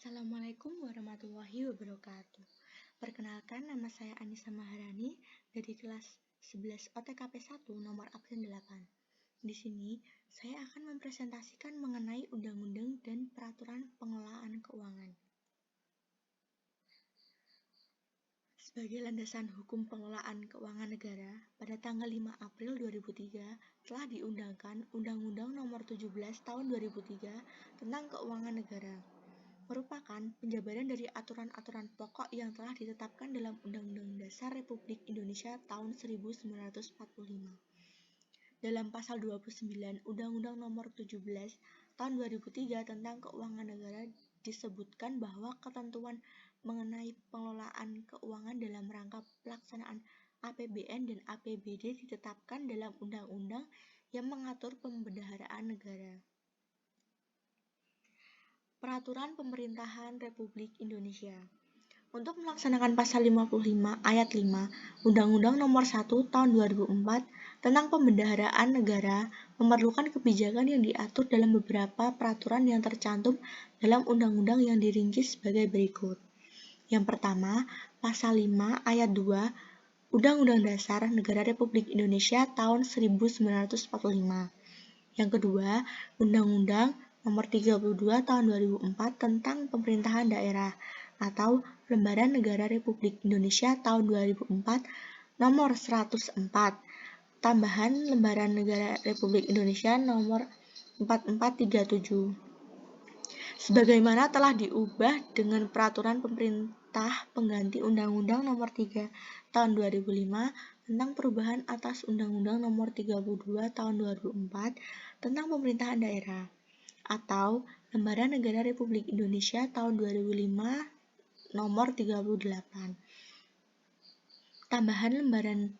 Assalamualaikum warahmatullahi wabarakatuh. Perkenalkan, nama saya Anissa Maharani dari kelas 11 OTKP 1 nomor absen 8. Di sini, saya akan mempresentasikan mengenai undang-undang dan peraturan pengelolaan keuangan. Sebagai landasan hukum pengelolaan keuangan negara, pada tanggal 5 April 2003 telah diundangkan Undang-Undang Nomor 17 Tahun 2003 tentang Keuangan Negara, merupakan penjabaran dari aturan-aturan pokok yang telah ditetapkan dalam Undang-Undang Dasar Republik Indonesia tahun 1945. Dalam pasal 29 Undang-Undang Nomor 17 tahun 2003 tentang Keuangan Negara disebutkan bahwa ketentuan mengenai pengelolaan keuangan dalam rangka pelaksanaan APBN dan APBD ditetapkan dalam undang-undang yang mengatur pembendaharaan negara. Peraturan Pemerintahan Republik Indonesia. Untuk melaksanakan pasal 55 ayat 5 Undang-Undang Nomor 1 Tahun 2004 tentang Pembendaharaan Negara memerlukan kebijakan yang diatur dalam beberapa peraturan yang tercantum dalam undang-undang yang dirinci sebagai berikut. Yang pertama, pasal 5 ayat 2 Undang-Undang Dasar Negara Republik Indonesia tahun 1945. Yang kedua, Undang-Undang Nomor 32 Tahun 2004 tentang Pemerintahan Daerah atau Lembaran Negara Republik Indonesia tahun 2004 Nomor 104. Tambahan Lembaran Negara Republik Indonesia Nomor 4437. Sebagaimana telah diubah dengan Peraturan Pemerintah Pengganti Undang-Undang Nomor 3 Tahun 2005 tentang perubahan atas Undang-Undang Nomor 32 Tahun 2004 tentang Pemerintahan Daerah atau Lembaran Negara Republik Indonesia tahun 2005 Nomor 38. Tambahan Lembaran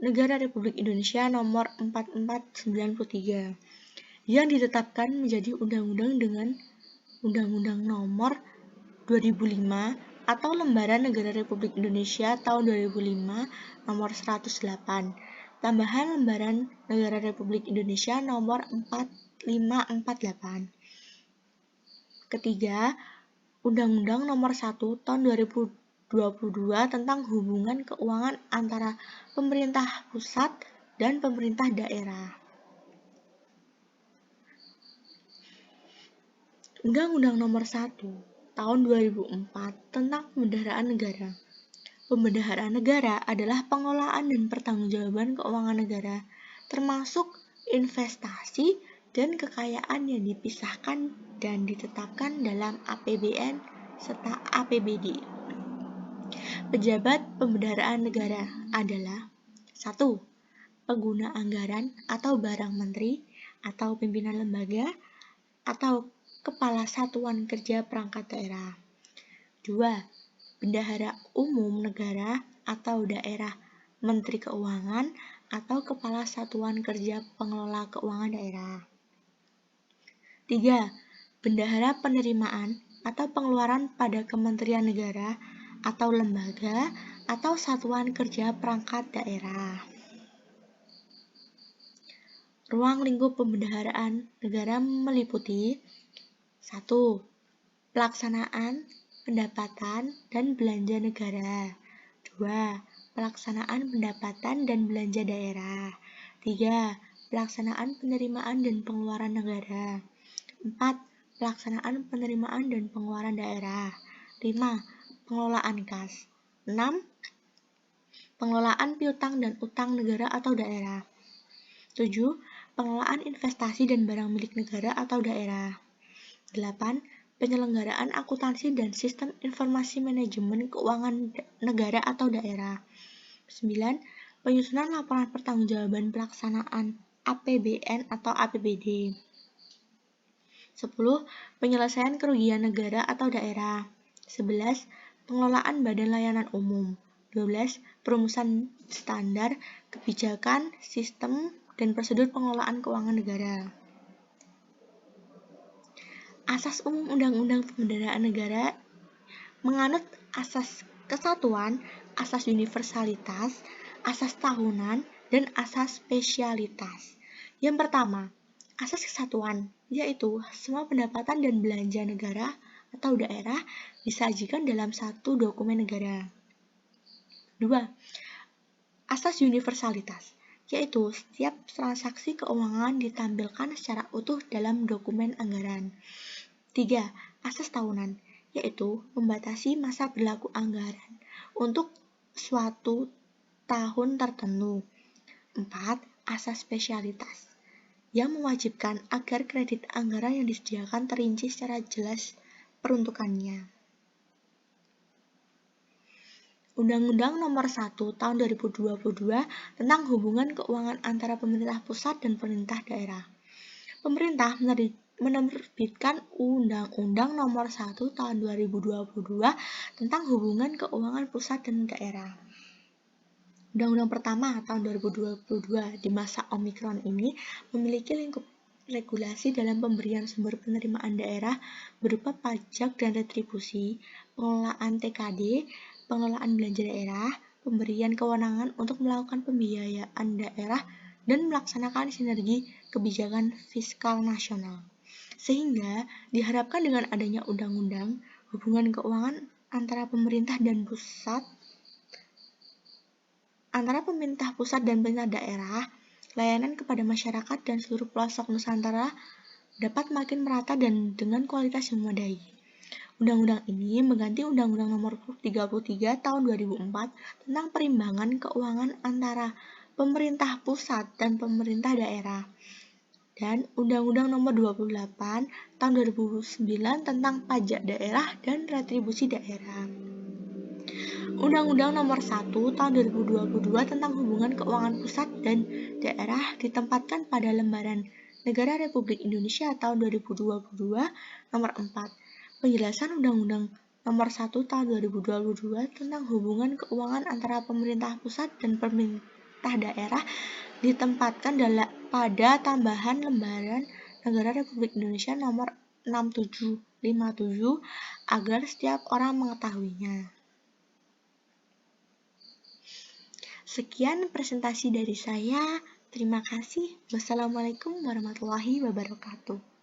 Negara Republik Indonesia Nomor 4493 yang ditetapkan menjadi undang-undang dengan Undang-Undang Nomor 2005 atau Lembaran Negara Republik Indonesia tahun 2005 Nomor 108. Tambahan Lembaran Negara Republik Indonesia Nomor 4548. Ketiga, Undang-Undang Nomor 1 Tahun 2022 tentang hubungan keuangan antara pemerintah pusat dan pemerintah daerah. Undang-Undang Nomor 1 Tahun 2004 tentang Pembendaharaan Negara. Pembendaharaan negara adalah pengelolaan dan pertanggungjawaban keuangan negara, termasuk investasi dan kekayaan yang dipisahkan dan ditetapkan dalam APBN serta APBD. Pejabat pembendaharaan negara adalah 1. Pengguna anggaran atau barang menteri atau pimpinan lembaga atau Kepala Satuan Kerja Perangkat Daerah. 2. Bendahara Umum Negara atau Daerah Menteri Keuangan atau Kepala Satuan Kerja Pengelola Keuangan Daerah. 3. Bendahara Penerimaan atau Pengeluaran pada Kementerian Negara atau Lembaga atau Satuan Kerja Perangkat Daerah. Ruang lingkup pembendaharaan negara meliputi 1. Pelaksanaan pendapatan dan belanja negara. 2. Pelaksanaan pendapatan dan belanja daerah. 3. Pelaksanaan penerimaan dan pengeluaran negara. 4. Pelaksanaan penerimaan dan pengeluaran daerah. 5. Pengelolaan kas. 6. Pengelolaan piutang dan utang negara atau daerah. 7. Pengelolaan investasi dan barang milik negara atau daerah. 8. Penyelenggaraan akuntansi dan sistem informasi manajemen keuangan negara atau daerah. 9. Penyusunan laporan pertanggungjawaban pelaksanaan APBN atau APBD. 10. Penyelesaian kerugian negara atau daerah. 11. Pengelolaan badan layanan umum. 12. Perumusan standar, kebijakan, sistem, dan prosedur pengelolaan keuangan negara. Asas umum Undang-Undang Pembendaharaan Negara menganut asas kesatuan, asas universalitas, asas tahunan, dan asas spesialitas. Yang pertama, asas kesatuan, yaitu semua pendapatan dan belanja negara atau daerah disajikan dalam satu dokumen negara. 2. Asas universalitas, yaitu setiap transaksi keuangan ditampilkan secara utuh dalam dokumen anggaran. 3. Asas tahunan, yaitu membatasi masa berlaku anggaran untuk suatu tahun tertentu. 4. Asas spesialitas, yang mewajibkan agar kredit anggaran yang disediakan terinci secara jelas peruntukannya. Undang-Undang Nomor 1 Tahun 2022 tentang hubungan keuangan antara pemerintah pusat dan pemerintah daerah. Pemerintah menerbitkan Undang-Undang Nomor 1 Tahun 2022 tentang hubungan keuangan pusat dan daerah. Undang-undang pertama tahun 2022 di masa Omikron ini memiliki lingkup regulasi dalam pemberian sumber penerimaan daerah berupa pajak dan retribusi, pengelolaan TKD, pengelolaan belanja daerah, pemberian kewenangan untuk melakukan pembiayaan daerah, dan melaksanakan sinergi kebijakan fiskal nasional. Sehingga diharapkan dengan adanya undang-undang, hubungan keuangan antara pemerintah pusat dan pemerintah daerah, layanan kepada masyarakat dan seluruh pelosok Nusantara dapat makin merata dan dengan kualitas yang memadai. Undang-undang ini mengganti Undang-Undang Nomor 33 Tahun 2004 tentang perimbangan keuangan antara pemerintah pusat dan pemerintah daerah, dan Undang-Undang Nomor 28 Tahun 2009 tentang pajak daerah dan retribusi daerah. Undang-Undang Nomor 1 Tahun 2022 tentang hubungan keuangan pusat dan daerah ditempatkan pada Lembaran Negara Republik Indonesia tahun 2022 Nomor 4. Penjelasan Undang-Undang Nomor 1 Tahun 2022 tentang hubungan keuangan antara pemerintah pusat dan pemerintah daerah ditempatkan pada tambahan Lembaran Negara Republik Indonesia Nomor 6757 agar setiap orang mengetahuinya. Sekian presentasi dari saya. Terima kasih. Wassalamualaikum warahmatullahi wabarakatuh.